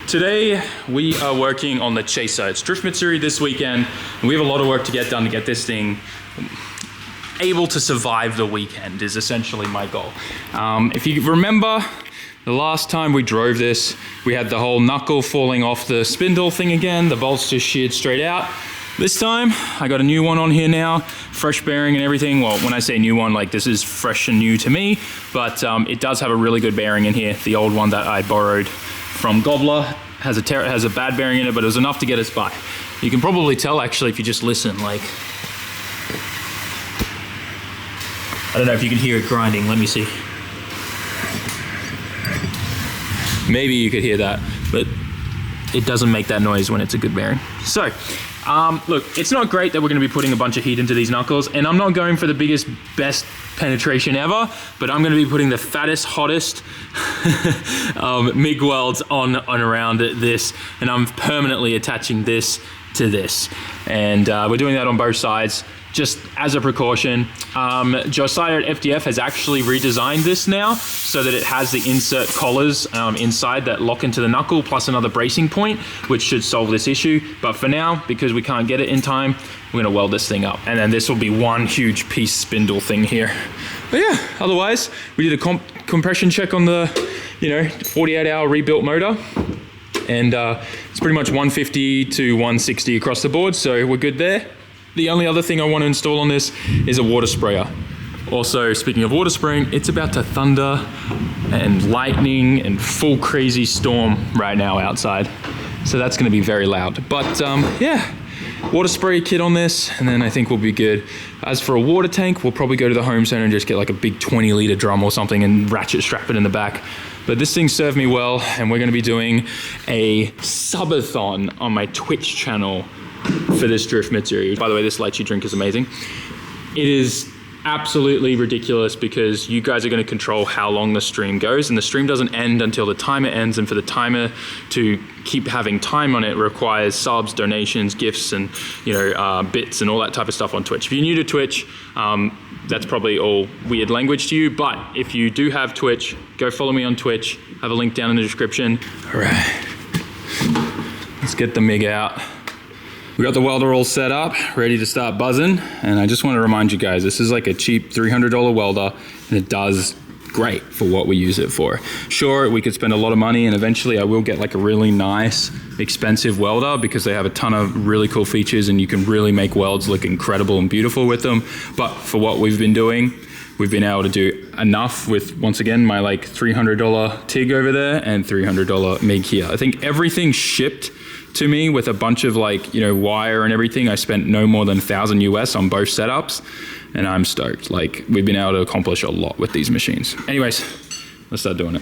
Today we are working on the chaser. It's Drift Mitsuri this weekend, and we have a lot of work to get done to get this thing able to survive the weekend is essentially my goal. If you remember, the last time we drove this, we had the whole knuckle falling off the spindle thing again. The bolts just sheared straight out. This time, I got a new one on here now, fresh bearing and everything. Well, when I say new one, like this is fresh and new to me, but it does have a really good bearing in here. The old one that I borrowed from Gobbler has a bad bearing in it, but it was enough to get us by. You can probably tell actually if you just listen, like, I don't know if you can hear it grinding, let me see. Maybe you could hear that, but it doesn't make that noise when it's a good bearing. So, look, it's not great that we're gonna be putting a bunch of heat into these knuckles, and I'm not going for the biggest, best penetration ever, but I'm gonna be putting the fattest, hottest MIG welds on around this, and I'm permanently attaching this to this. And we're doing that on both sides, just as a precaution. Josiah at FDF has actually redesigned this now so that it has the insert collars inside that lock into the knuckle, plus another bracing point, which should solve this issue. But for now, because we can't get it in time, we're gonna weld this thing up. And then this will be one huge piece spindle thing here. But yeah, otherwise, we did a compression check on the 48-hour rebuilt motor. And it's pretty much 150 to 160 across the board, so we're good there. The only other thing I want to install on this is a water sprayer. Also, speaking of water spraying, it's about to thunder and lightning and full crazy storm right now outside. So that's going to be very loud. But yeah, water spray kit on this, and then I think we'll be good. As for a water tank, we'll probably go to the home center and just get like a big 20-liter drum or something and ratchet strap it in the back. But this thing served me well, and we're going to be doing a subathon on my Twitch channel for this Drift Mitsuri. By the way, this lychee drink is amazing. It is absolutely ridiculous because you guys are going to control how long the stream goes, and the stream doesn't end until the timer ends, and for the timer to keep having time on it requires subs, donations, gifts, and bits and all that type of stuff on Twitch. If you're new to Twitch, that's probably all weird language to you, but if you do have Twitch, go follow me on Twitch. I have a link down in the description. All right, let's get the MIG out. We got the welder all set up, ready to start buzzing. And I just want to remind you guys, this is like a cheap $300 welder, and it does great for what we use it for. Sure, we could spend a lot of money, and eventually I will get like a really nice, expensive welder because they have a ton of really cool features and you can really make welds look incredible and beautiful with them. But for what we've been doing, we've been able to do enough with, once again, my like $300 TIG over there and $300 MIG here. I think everything shipped to me with a bunch of wire and everything. I spent no more than 1,000 US on both setups, and I'm stoked. Like, we've been able to accomplish a lot with these machines. Anyways, let's start doing it.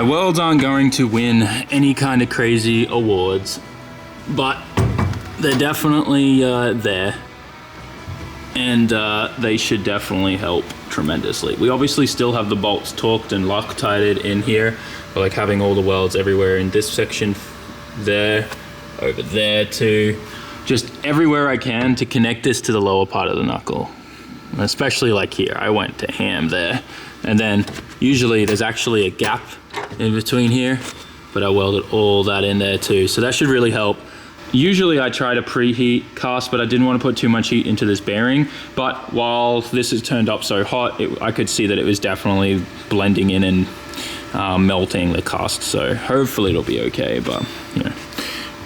Welds aren't going to win any kind of crazy awards, but they're definitely there, and they should definitely help tremendously. We obviously still have the bolts torqued and Loctited in here, but like having all the welds everywhere in this section, there, over there too, just everywhere I can to connect this to the lower part of the knuckle. Especially like here, I went to ham there. And then usually there's actually a gap in between here, but I welded all that in there too. So that should really help. Usually I try to preheat cast, but I didn't want to put too much heat into this bearing. But while this is turned up so hot, I could see that it was definitely blending in and melting the cast. So hopefully it'll be okay, but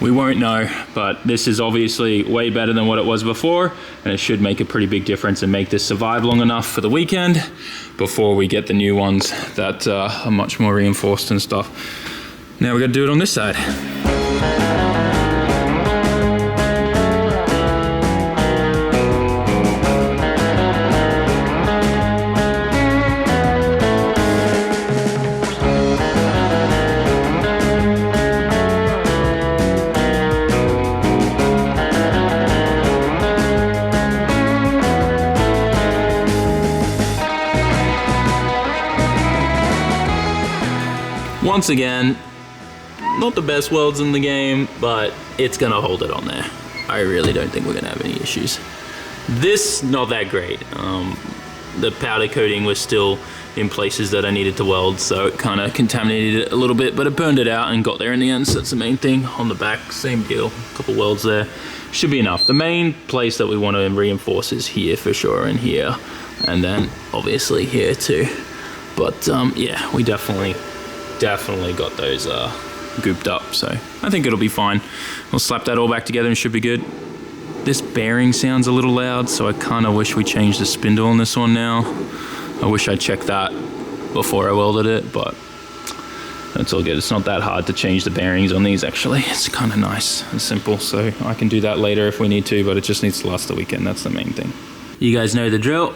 we won't know. But this is obviously way better than what it was before, and it should make a pretty big difference and make this survive long enough for the weekend before we get the new ones that are much more reinforced and stuff. Now we got to do it on this side. once again, not the best welds in the game, but it's gonna hold it on there. I really don't think we're gonna have any issues. This, not that great. The powder coating was still in places that I needed to weld, so it kind of contaminated it a little bit, but it burned it out and got there in the end, so that's the main thing. On the back, same deal, a couple welds there. Should be enough. The main place that we want to reinforce is here for sure, and here, and then obviously here too. But yeah, we definitely got those gooped up, so I think it'll be fine. We'll slap that all back together and should be good. This bearing sounds a little loud, so I kind of wish we changed the spindle on this one now. I wish I checked that before I welded it, but that's all good. It's not that hard to change the bearings on these, actually. It's kind of nice and simple, so I can do that later if we need to, but it just needs to last the weekend. That's the main thing. You guys know the drill.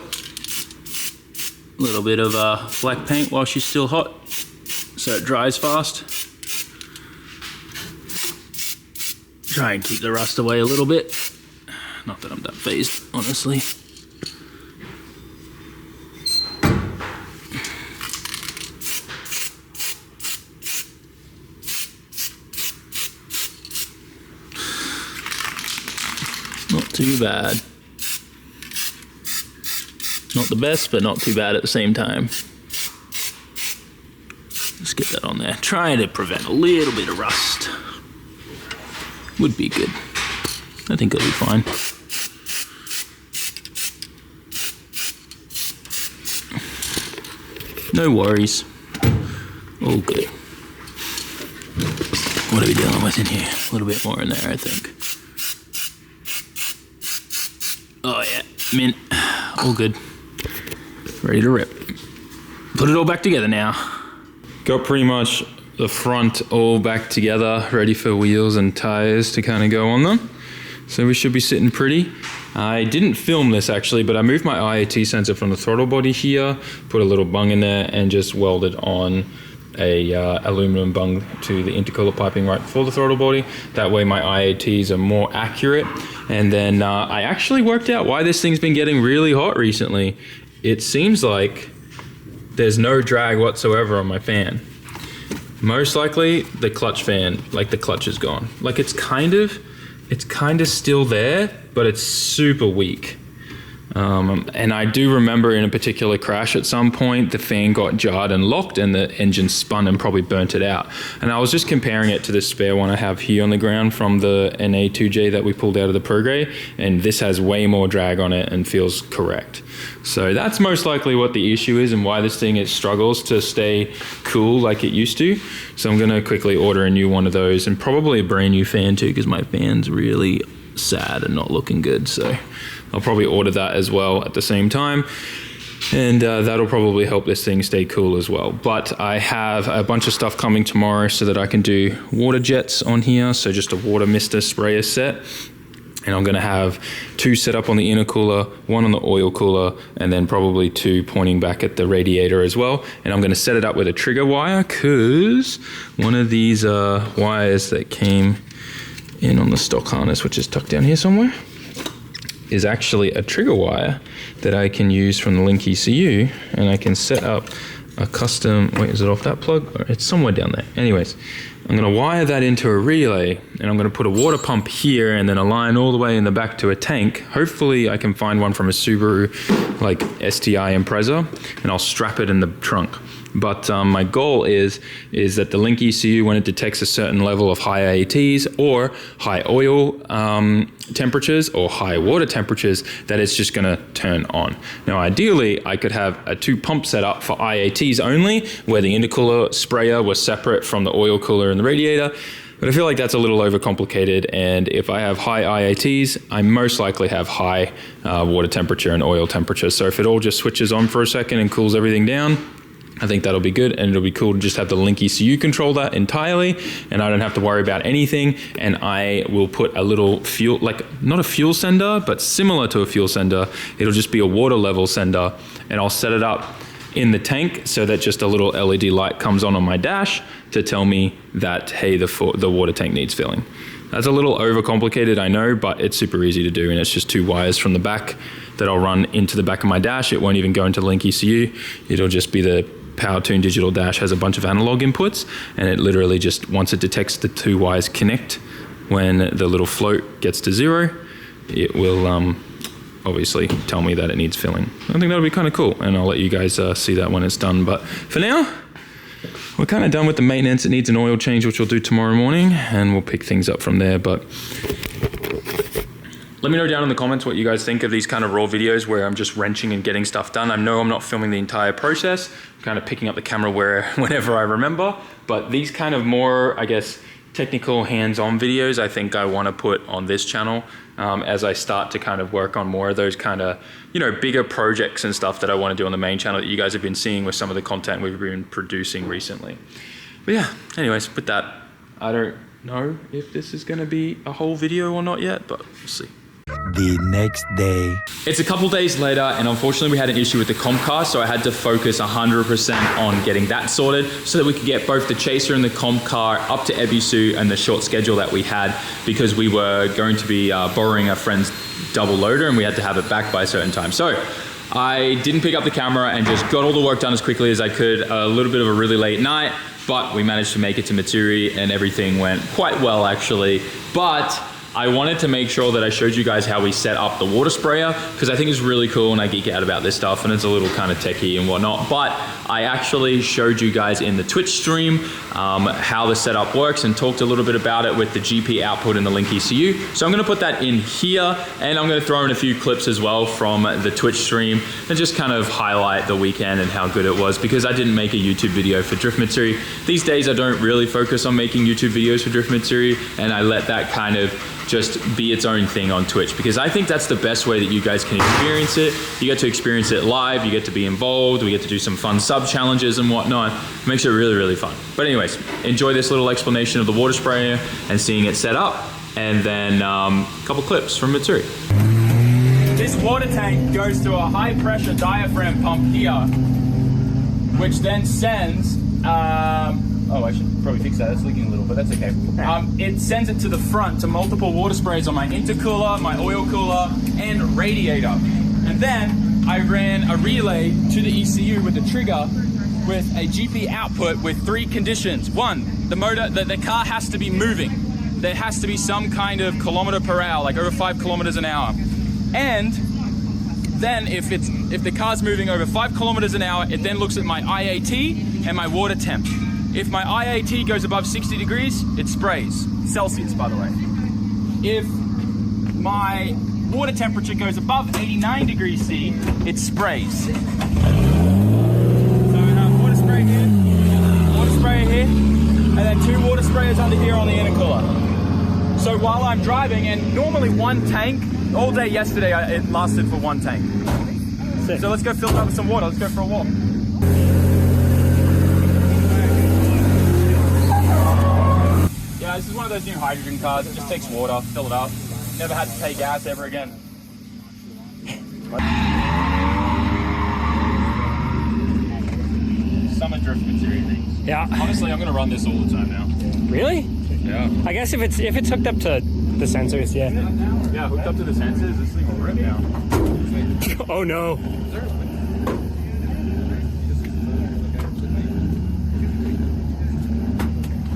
A little bit of black paint while she's still hot, so it dries fast. Try and keep the rust away a little bit. Not that I'm that phased, honestly. Not too bad. Not the best, but not too bad at the same time. Let's get that on there. Trying to prevent a little bit of rust. Would be good. I think it'll be fine. No worries. All good. What are we dealing with in here? A little bit more in there, I think. Oh yeah, mint. All good. Ready to rip. Put it all back together now. Got pretty much the front all back together, ready for wheels and tires to kind of go on them. So we should be sitting pretty. I didn't film this actually, but I moved my IAT sensor from the throttle body here, put a little bung in there, and just welded on a aluminum bung to the intercooler piping right before the throttle body. That way my IATs are more accurate. And then I actually worked out why this thing's been getting really hot recently. It seems like there's no drag whatsoever on my fan. Most likely the clutch fan, like the clutch is gone. Like it's kind of still there, but it's super weak. And I do remember in a particular crash at some point, the fan got jarred and locked and the engine spun and probably burnt it out. And I was just comparing it to the spare one I have here on the ground from the NA2J that we pulled out of the ProGray, and this has way more drag on it and feels correct. So that's most likely what the issue is and why this thing struggles to stay cool like it used to. So I'm gonna quickly order a new one of those and probably a brand new fan too, because my fan's really sad and not looking good. So I'll probably order that as well at the same time, and that'll probably help this thing stay cool as well. But I have a bunch of stuff coming tomorrow so that I can do water jets on here, so just a water mister sprayer set. And I'm gonna have 2 set up on the intercooler, 1 on the oil cooler, and then probably 2 pointing back at the radiator as well. And I'm gonna set it up with a trigger wire, cause one of these wires that came in on the stock harness, which is tucked down here somewhere, is actually a trigger wire that I can use from the Link ECU, and I can set up a custom, wait, is it off that plug? Or it's somewhere down there. Anyways, I'm gonna wire that into a relay, and I'm gonna put a water pump here and then a line all the way in the back to a tank. Hopefully I can find one from a Subaru, like STI Impreza, and I'll strap it in the trunk. But my goal is that the Link ECU, when it detects a certain level of high IATs or high oil temperatures or high water temperatures, that it's just gonna turn on. Now, ideally, I could have a 2 pump setup for IATs only, where the intercooler sprayer was separate from the oil cooler and the radiator. But I feel like that's a little overcomplicated, and if I have high IATs, I most likely have high water temperature and oil temperature. So if it all just switches on for a second and cools everything down, I think that'll be good, and it'll be cool to just have the Link ECU control that entirely, and I don't have to worry about anything. And I will put a little fuel, like not a fuel sender, but similar to a fuel sender. It'll just be a water level sender, and I'll set it up in the tank so that just a little LED light comes on my dash to tell me that, hey, the water tank needs filling. That's a little overcomplicated, I know, but it's super easy to do, and it's just 2 wires from the back that I'll run into the back of my dash. It won't even go into the Link ECU. It'll just be the Power Tune Digital Dash has a bunch of analog inputs, and it literally just, once it detects the two wires connect, when the little float gets to 0, it will obviously tell me that it needs filling. I think that'll be kind of cool, and I'll let you guys see that when it's done. But for now, we're kind of done with the maintenance. It needs an oil change, which we'll do tomorrow morning, and we'll pick things up from there. But let me know down in the comments what you guys think of these kind of raw videos where I'm just wrenching and getting stuff done. I know I'm not filming the entire process. I'm kind of picking up the camera whenever I remember, but these kind of more, I guess, technical hands-on videos, I think I want to put on this channel as I start to kind of work on more of those kind of, you know, bigger projects and stuff that I want to do on the main channel that you guys have been seeing with some of the content we've been producing recently. But yeah, anyways, with that, I don't know if this is going to be a whole video or not yet, but we'll see. The next day. It's a couple days later, and unfortunately we had an issue with the comp car, so I had to focus 100% on getting that sorted so that we could get both the Chaser and the comp car up to Ebisu and the short schedule that we had, because we were going to be borrowing a friend's double loader and we had to have it back by a certain time. So I didn't pick up the camera and just got all the work done as quickly as I could. A little bit of a really late night, but we managed to make it to Matsuri and everything went quite well actually. But I wanted to make sure that I showed you guys how we set up the water sprayer, because I think it's really cool and I geek out about this stuff and it's a little kind of techie and whatnot. But I actually showed you guys in the Twitch stream how the setup works and talked a little bit about it with the GP output and the link ECU. So I'm gonna put that in here, and I'm gonna throw in a few clips as well from the Twitch stream and just kind of highlight the weekend and how good it was, because I didn't make a YouTube video for Drift Matsuri. These days I don't really focus on making YouTube videos for Drift Matsuri, and I let that kind of just be its own thing on Twitch, because I think that's the best way that you guys can experience it. You get to experience it live, you get to be involved, we get to do some fun sub challenges and whatnot. It makes it really, really fun. But anyways, enjoy this little explanation of the water sprayer and seeing it set up, and then a couple clips from Matsuri. This water tank goes to a high pressure diaphragm pump here, which then sends oh, I should probably fix that. It's leaking a little, but that's okay. It sends it to the front to multiple water sprays on my intercooler, my oil cooler, and radiator. And then I ran a relay to the ECU with the trigger with a GP output with 3 conditions. 1, the motor, the car has to be moving. There has to be some kind of kilometer per hour, like over 5 kilometers an hour. And then if the car's moving over 5 kilometers an hour, it then looks at my IAT and my water temp. If my IAT goes above 60 degrees, it sprays. Celsius, by the way. If my water temperature goes above 89 degrees C, it sprays. So I have water spray here, water sprayer here, and then 2 water sprayers under here on the intercooler. So while I'm driving, and normally 1 tank, all day yesterday it lasted for 1 tank. Sick. So let's go fill it up with some water. Let's go for a walk. Yeah, this is one of those new hydrogen cars. It just takes water, fill it up. Never had to pay gas ever again. Summer Drift Matsuri things. Yeah. Honestly, I'm gonna run this all the time now. Really? Yeah. I guess if it's hooked up to the sensors, yeah. Yeah, hooked up to the sensors, this thing will rip now. Oh no.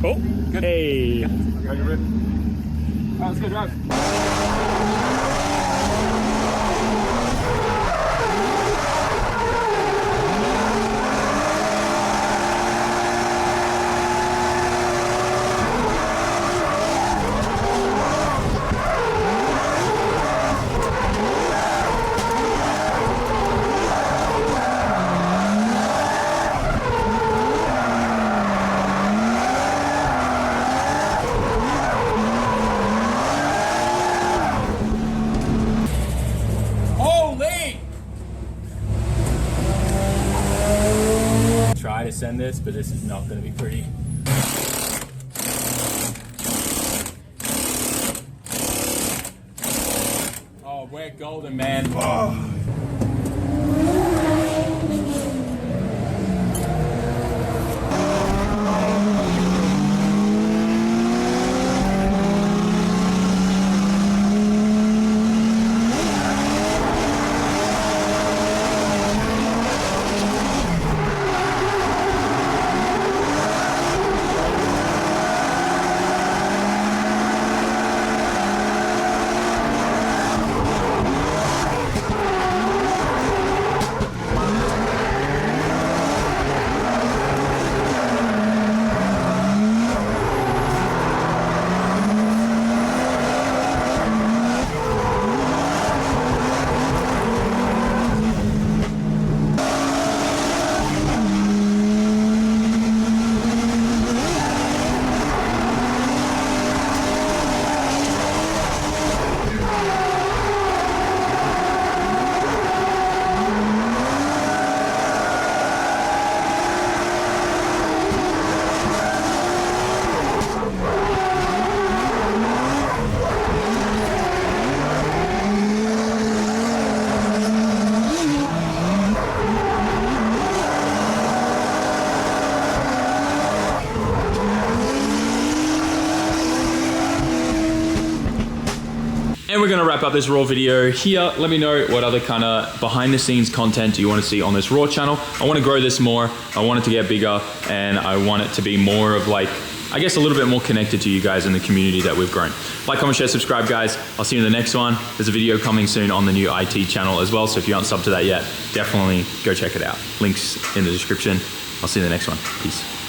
Oh, good. Hey. Got your rip. Alright, let's go drive. Try to send this, but this is not going to be pretty. Oh, we're golden, man. Oh. And we're gonna wrap up this Raw video here. Let me know what other kind of behind the scenes content do you want to see on this Raw channel. I want to grow this more. I want it to get bigger, and I want it to be more of like, I guess a little bit more connected to you guys in the community that we've grown. Like, comment, share, subscribe, guys. I'll see you in the next one. There's a video coming soon on the new IT channel as well, so if you aren't subbed to that yet, definitely go check it out. Links in the description. I'll see you in the next one. Peace.